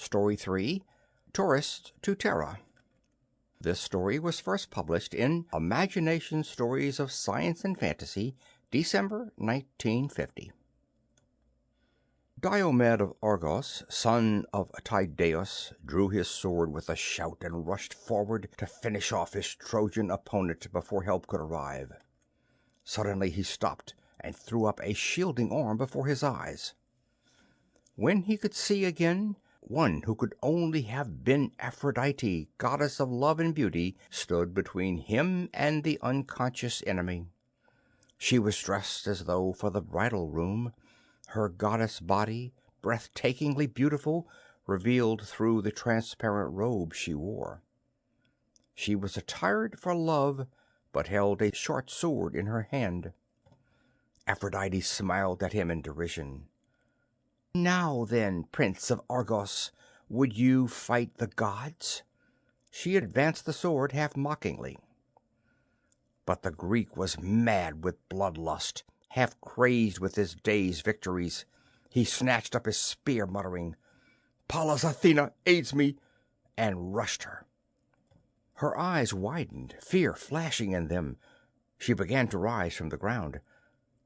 Story 3, Tourist to Terra. This story was first published in Imagination Stories of Science and Fantasy, December 1950. Diomed of Argos, son of Tydeus, drew his sword with a shout and rushed forward to finish off his Trojan opponent before help could arrive. Suddenly he stopped and threw up a shielding arm before his eyes. When he could see again, one who could only have been Aphrodite, goddess of love and beauty, stood between him and the unconscious enemy. She was dressed as though for the bridal room, her goddess body, breathtakingly beautiful, revealed through the transparent robe she wore. She was attired for love, but held a short sword in her hand. Aphrodite smiled at him in derision. "Now then, Prince of Argos, would you fight the gods?" She advanced the sword half mockingly. But the Greek was mad with bloodlust, half crazed with his day's victories. He snatched up his spear, muttering, "Pallas Athena aids me!" and rushed her. Her eyes widened, fear flashing in them. She began to rise from the ground.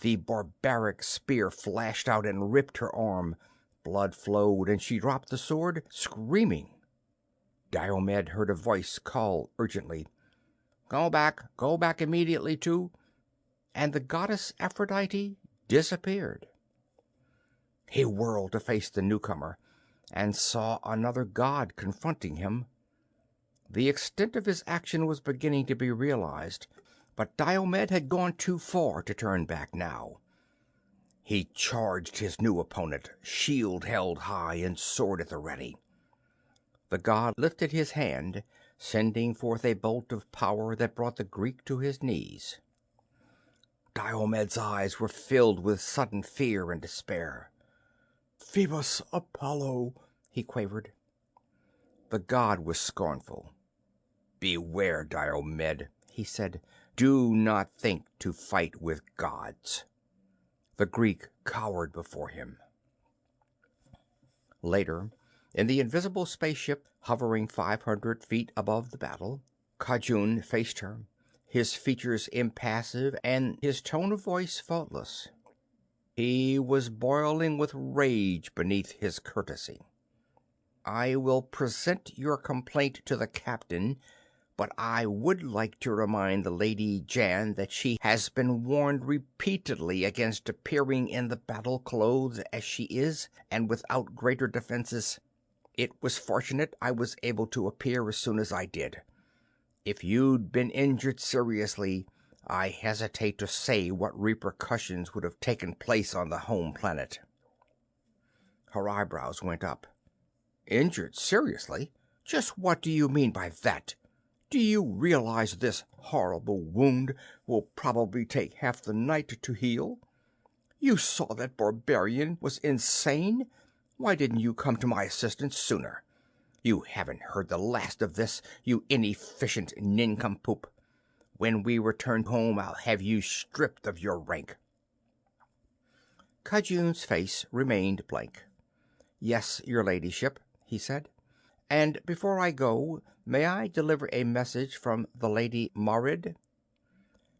The barbaric spear flashed out and ripped her arm. Blood flowed, and she dropped the sword, screaming. Diomed heard a voice call urgently, Go back immediately to—" and the goddess Aphrodite disappeared. He whirled to face the newcomer, and saw another god confronting him. The extent of his action was beginning to be realized, but Diomed had gone too far to turn back now. He charged his new opponent, shield held high and sword at the ready. The god lifted his hand, sending forth a bolt of power that brought the Greek to his knees. Diomed's eyes were filled with sudden fear and despair. "Phoebus Apollo," he quavered. The god was scornful. "Beware, Diomed," he said. "Do not think to fight with gods." The Greek cowered before him. Later, in the invisible spaceship hovering 500 feet above the battle, Kajun faced her, his features impassive and his tone of voice faultless. He was boiling with rage beneath his courtesy. "I will present your complaint to the captain, but I would like to remind the Lady Jan that she has been warned repeatedly against appearing in the battle clothed as she is and without greater defenses. It was fortunate I was able to appear as soon as I did. If you'd been injured seriously, I hesitate to say what repercussions would have taken place on the home planet." Her eyebrows went up. "Injured seriously? Just what do you mean by that? Do you realize this horrible wound will probably take half the night to heal? You saw that barbarian was insane. Why didn't you come to my assistance sooner? You haven't heard the last of this, you inefficient nincompoop. When we return home, I'll have you stripped of your rank." Kajun's face remained blank. "Yes, your ladyship," he said. "And before I go, may I deliver a message from the Lady Marid?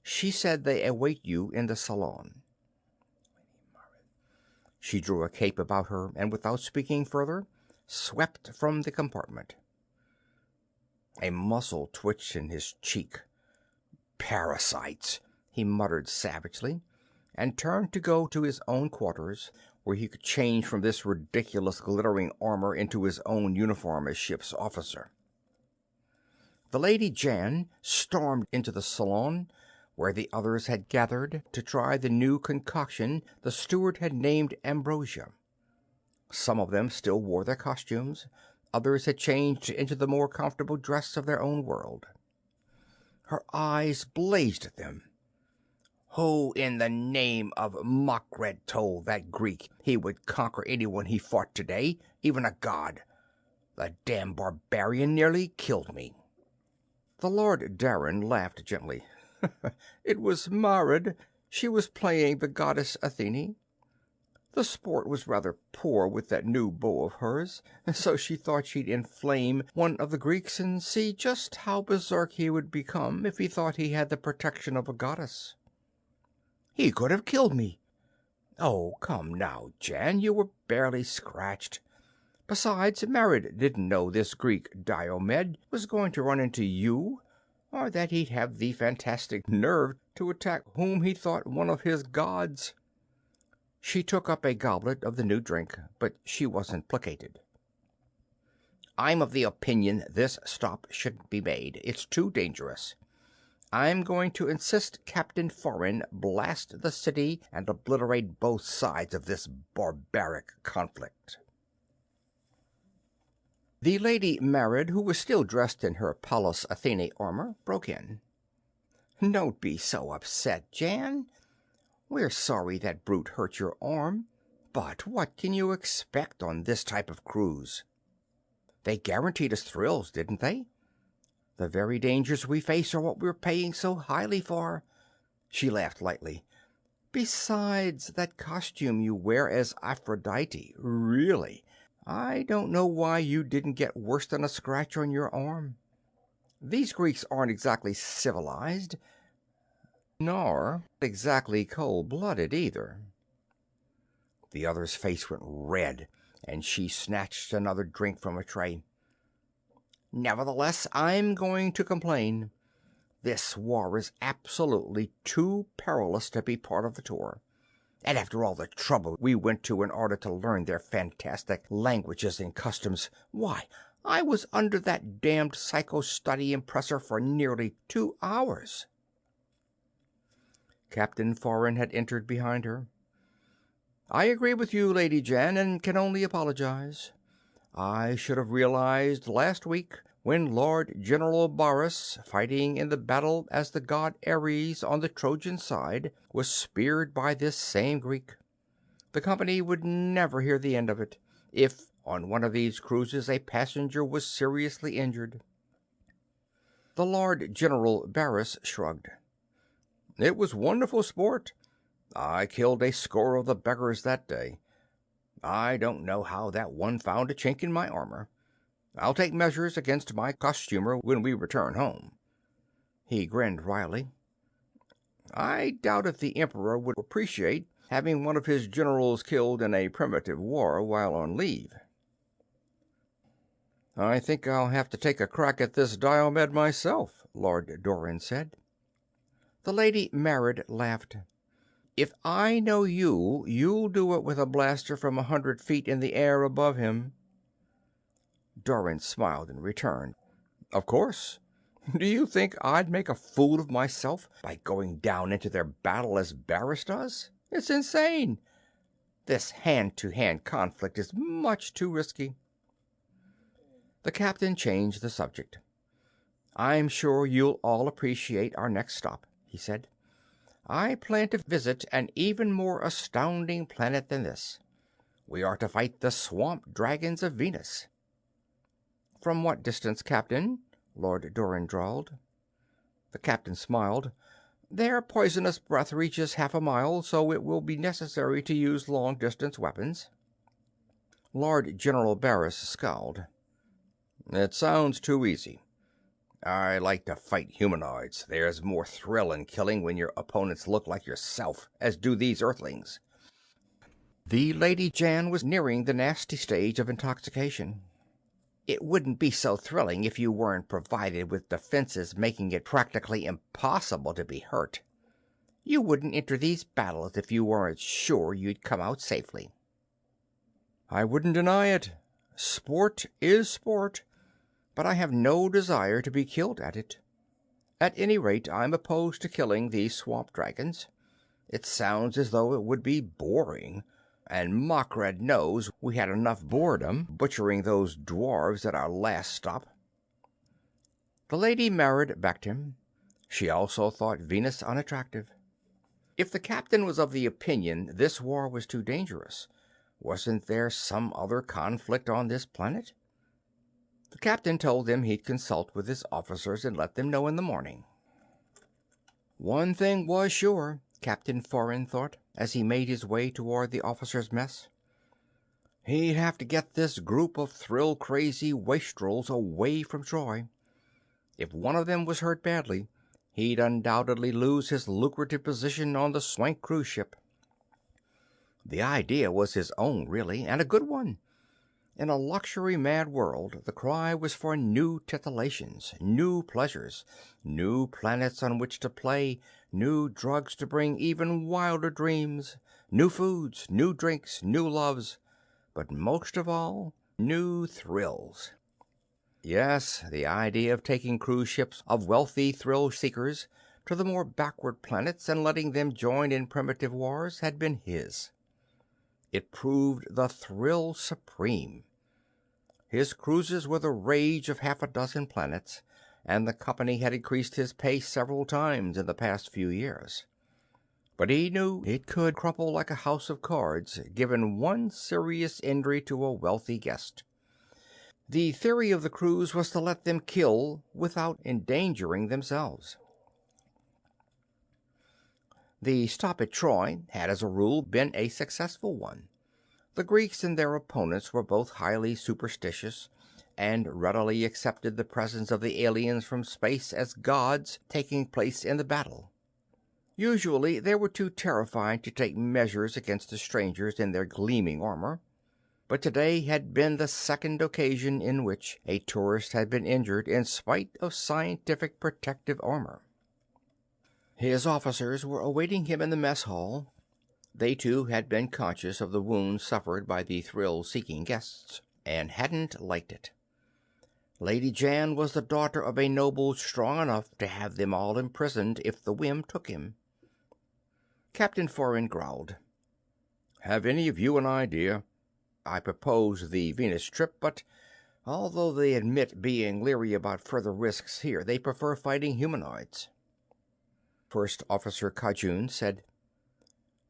She said they await you in the salon." She drew a cape about her and, without speaking further, swept from the compartment. A muscle twitched in his cheek. "Parasites!" he muttered savagely, and turned to go to his own quarters, where he could change from this ridiculous glittering armor into his own uniform as ship's officer. The Lady Jan stormed into the salon, where the others had gathered to try the new concoction the steward had named Ambrosia. Some of them still wore their costumes, others had changed into the more comfortable dress of their own world. Her eyes blazed at them. Who in the name of Mack told that Greek he would conquer anyone he fought today, even a god? The damn barbarian nearly killed me. The Lord Darren laughed gently. "It was Marid. She was playing the goddess Athene." The sport was rather poor with that new bow of hers, so she thought she'd inflame one of the Greeks and see just how berserk he would become if he thought he had the protection of a goddess. He could have killed me. Oh, come now, Jan, you were barely scratched. Besides, Marid didn't know this Greek Diomed was going to run into you, or that he'd have the fantastic nerve to attack whom he thought one of his gods. She took up a goblet of the new drink, but she wasn't placated. I'm of the opinion this stop shouldn't be made. It's too dangerous. I'm going to insist Captain Foreign blast the city and obliterate both sides of this barbaric conflict. The Lady Marid, who was still dressed in her Pallas Athene armor, broke in. Don't be so upset, Jan. We're sorry that brute hurt your arm, but what can you expect on this type of cruise? They guaranteed us thrills, didn't they? The very dangers we face are what we're paying so highly for. She laughed lightly. Besides, that costume you wear as Aphrodite, really, I don't know why you didn't get worse than a scratch on your arm. These Greeks aren't exactly civilized, nor exactly cold-blooded either. The other's face went red, and she snatched another drink from a tray. Nevertheless, I'm going to complain. This war is absolutely too perilous to be part of the tour. And after all the trouble we went to in order to learn their fantastic languages and customs, why, I was under that damned psycho-study impressor for nearly 2 hours. Captain Foreign had entered behind her. I agree with you, Lady Jan, and can only apologize. I should have realized last week, when Lord General Barras, fighting in the battle as the god Ares on the Trojan side, was speared by this same Greek. The company would never hear the end of it, if on one of these cruises a passenger was seriously injured. The Lord General Barras shrugged. It was wonderful sport. I killed a score of the beggars that day. I don't know how that one found a chink in my armor. I'll take measures against my costumer when we return home. He grinned wryly. I doubt if the Emperor would appreciate having one of his generals killed in a primitive war while on leave. I think I'll have to take a crack at this Diomed myself, Lord Doran said. The Lady Marid laughed. If I know you, you'll do it with a blaster from 100 feet in the air above him. Doran smiled in return. Of course. Do you think I'd make a fool of myself by going down into their battle as Barras does? It's insane. This hand-to-hand conflict is much too risky. The captain changed the subject. I'm sure you'll all appreciate our next stop, he said. I plan to visit an even more astounding planet than this. We are to fight the swamp dragons of Venus. From what distance, Captain? Lord Doran drawled. The captain smiled. Their poisonous breath reaches 1/2 mile, so it will be necessary to use long-distance weapons. Lord General Barras scowled. It sounds too easy. I like to fight humanoids. There's more thrill in killing when your opponents look like yourself, as do these Earthlings. The Lady Jan was nearing the nasty stage of intoxication. It wouldn't be so thrilling if you weren't provided with defenses making it practically impossible to be hurt. You wouldn't enter these battles if you weren't sure you'd come out safely. I wouldn't deny it. Sport is sport, but I have no desire to be killed at it. At any rate, I'm opposed to killing these swamp dragons. It sounds as though it would be boring, and Mackred knows we had enough boredom butchering those dwarves at our last stop. The Lady Marid backed him. She also thought Venus unattractive. If the captain was of the opinion this war was too dangerous, wasn't there some other conflict on this planet? The captain told them he'd consult with his officers and let them know in the morning. One thing was sure. Captain Foran thought, as he made his way toward the officers' mess. He'd have to get this group of thrill-crazy wastrels away from Troy. If one of them was hurt badly, he'd undoubtedly lose his lucrative position on the swank cruise ship. The idea was his own, really, and a good one. In a luxury-mad world, the cry was for new titillations, new pleasures, new planets on which to play, new drugs to bring even wilder dreams, new foods, new drinks, new loves, but most of all, new thrills. Yes, the idea of taking cruise ships of wealthy thrill-seekers to the more backward planets and letting them join in primitive wars had been his. It proved the thrill supreme. His cruises were the rage of half a dozen planets, and the company had increased his pay several times in the past few years. But he knew it could crumple like a house of cards, given one serious injury to a wealthy guest. The theory of the cruise was to let them kill without endangering themselves. The stop at Troy had, as a rule, been a successful one. The Greeks and their opponents were both highly superstitious, and readily accepted the presence of the aliens from space as gods taking place in the battle. Usually they were too terrified to take measures against the strangers in their gleaming armor, but today had been the second occasion in which a tourist had been injured in spite of scientific protective armor. His officers were awaiting him in the mess hall. They too had been conscious of the wounds suffered by the thrill-seeking guests, and hadn't liked it. Lady Jan was the daughter of a noble strong enough to have them all imprisoned if the whim took him. Captain Foran growled, "Have any of you an idea? I propose the Venus trip, but although they admit being leery about further risks here, they prefer fighting humanoids." First Officer Kajun said,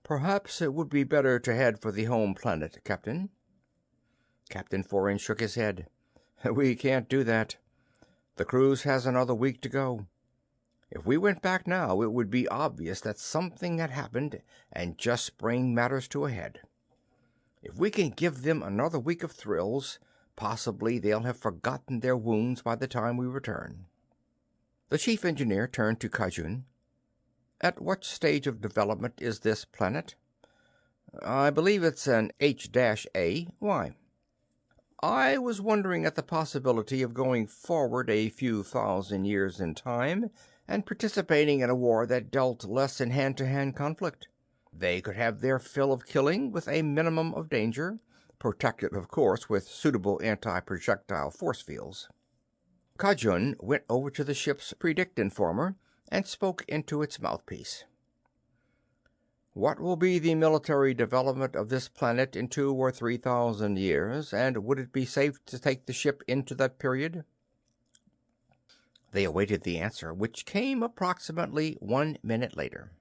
"Perhaps it would be better to head for the home planet, Captain." Captain Foran shook his head. "We can't do that. The cruise has another week to go. If we went back now, it would be obvious that something had happened and just bring matters to a head. If we can give them another week of thrills, possibly they'll have forgotten their wounds by the time we return." The chief engineer turned to Kajun. "At what stage of development is this planet?" "I believe it's an H-A. Why?" "I was wondering at the possibility of going forward a few thousand years in time and participating in a war that dealt less in hand-to-hand conflict. They could have their fill of killing with a minimum of danger, protected, of course, with suitable anti-projectile force fields." Kajun went over to the ship's predict informer and spoke into its mouthpiece. "What will be the military development of this planet in 2,000 or 3,000 years, and would it be safe to take the ship into that period?" They awaited the answer, which came approximately 1 minute later.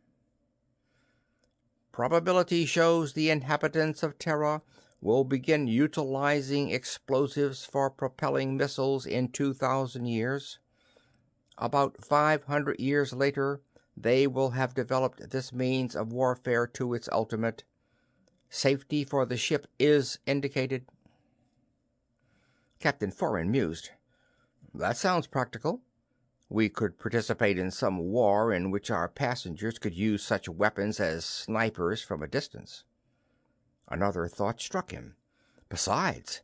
"Probability shows the inhabitants of Terra will begin utilizing explosives for propelling missiles in 2,000 years. About 500 years later, they will have developed this means of warfare to its ultimate. Safety for the ship is indicated." Captain Foran mused. "That sounds practical. We could participate in some war in which our passengers could use such weapons as snipers from a distance." Another thought struck him. Besides,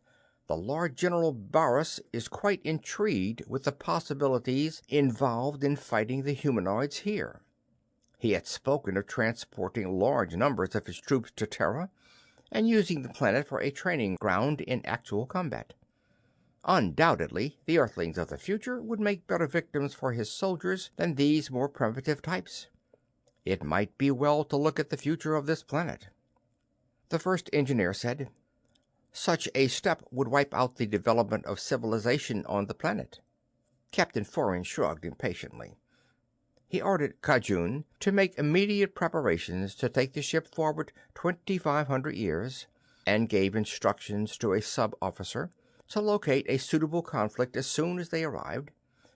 the Lord General Barris is quite intrigued with the possibilities involved in fighting the humanoids here. He had spoken of transporting large numbers of his troops to Terra and using the planet for a training ground in actual combat. Undoubtedly, the Earthlings of the future would make better victims for his soldiers than these more primitive types. It might be well to look at the future of this planet. The first engineer said, "Such a step would wipe out the development of civilization on the planet." Captain Foran shrugged impatiently. He ordered Kajun to make immediate preparations to take the ship forward 2,500 years, and gave instructions to a sub-officer to locate a suitable conflict as soon as they arrived,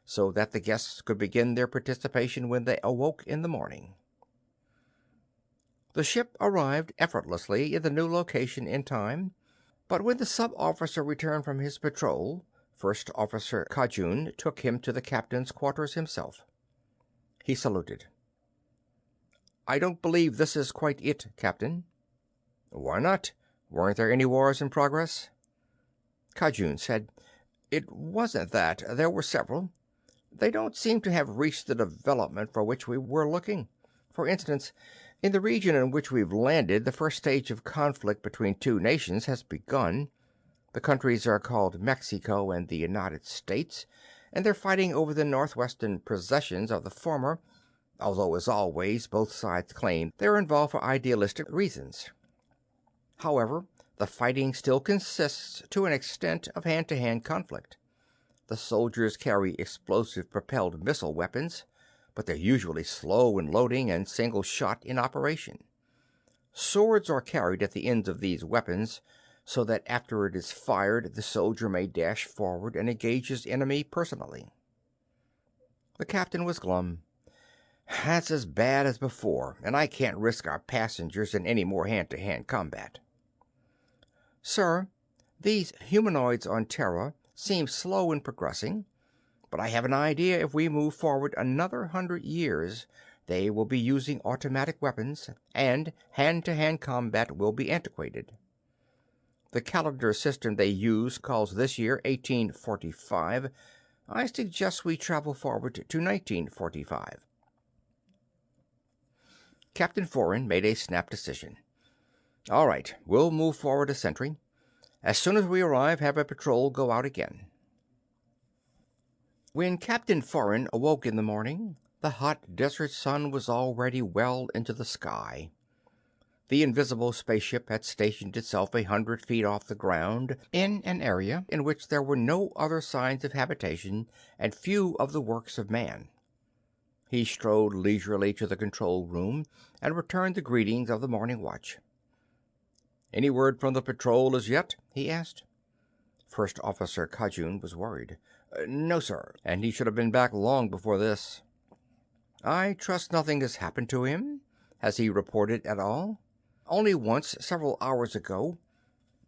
so that the guests could begin their participation when they awoke in the morning. The ship arrived effortlessly in the new location in time, but when the sub-officer returned from his patrol, First Officer Kajun took him to the captain's quarters himself. He saluted. "I don't believe this is quite it, Captain." "Why not? Weren't there any wars in progress?" Kajun said, "It wasn't that. There were several. They don't seem to have reached the development for which we were looking. For instance, in the region in which we've landed, the first stage of conflict between two nations has begun. The countries are called Mexico and the United States, and they're fighting over the northwestern possessions of the former, although, as always, both sides claim they're involved for idealistic reasons. However, the fighting still consists, to an extent, of hand-to-hand conflict. The soldiers carry explosive-propelled missile weapons, but they're usually slow in loading and single-shot in operation. Swords are carried at the ends of these weapons, so that after it is fired, the soldier may dash forward and engage his enemy personally." The captain was glum. "That's as bad as before, and I can't risk our passengers in any more hand-to-hand combat." "Sir, these humanoids on Terra seem slow in progressing, but I have an idea if we move forward another 100 years, they will be using automatic weapons, and hand-to-hand combat will be antiquated. The calendar system they use calls this year 1845. I suggest we travel forward to 1945. Captain Foran made a snap decision. "All right, we'll move forward a century. As soon as we arrive, have a patrol go out again." When Captain Foran awoke in the morning, the hot desert sun was already well into the sky. The invisible spaceship had stationed itself 100 feet off the ground in an area in which there were no other signs of habitation and few of the works of man. He strode leisurely to the control room and returned the greetings of the morning watch. "Any word from the patrol as yet?" he asked. First Officer Kajun was worried. "No, sir, and he should have been back long before this." "I trust nothing has happened to him? Has he reported at all?" "Only once, several hours ago.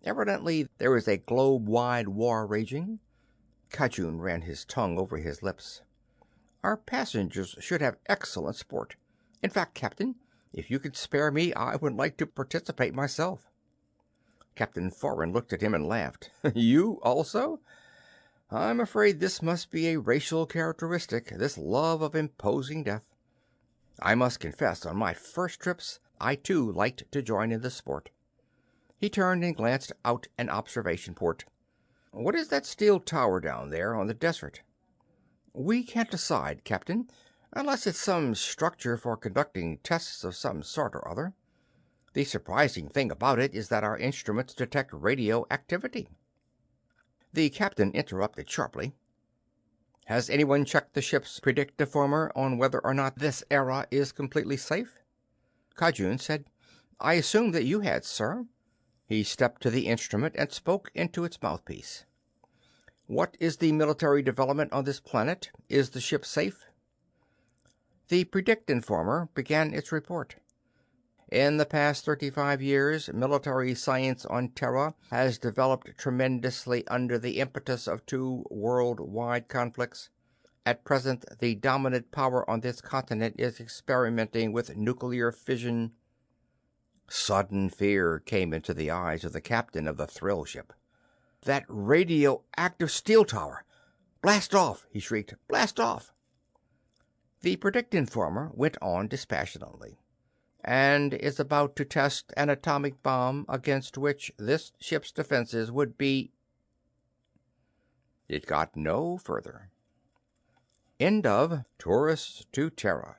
Evidently there is a globe-wide war raging." Kajun ran his tongue over his lips. "Our passengers should have excellent sport. In fact, Captain, if you could spare me, I would like to participate myself." Captain Foran looked at him and laughed. "You also? I'm afraid this must be a racial characteristic, this love of imposing death. I must confess, on my first trips, I too liked to join in the sport." He turned and glanced out an observation port. "What is that steel tower down there on the desert?" "We can't decide, Captain, unless it's some structure for conducting tests of some sort or other. The surprising thing about it is that our instruments detect radio activity." The captain interrupted sharply. "Has anyone checked the ship's predictiformer on whether or not this era is completely safe?" Kajun said, "I assumed that you had, sir." He stepped to the instrument and spoke into its mouthpiece. "What is the military development on this planet? Is the ship safe?" The predictinformer began its report. "In the past 35 years, military science on Terra has developed tremendously under the impetus of 2 worldwide conflicts. At present, the dominant power on this continent is experimenting with nuclear fission." Sudden fear came into the eyes of the captain of the thrill ship. "That radioactive steel tower! Blast off!" he shrieked. "Blast off!" The predictinformer went on dispassionately. "And is about to test an atomic bomb against which this ship's defenses would be—" It got no further. End of Tourists to Terra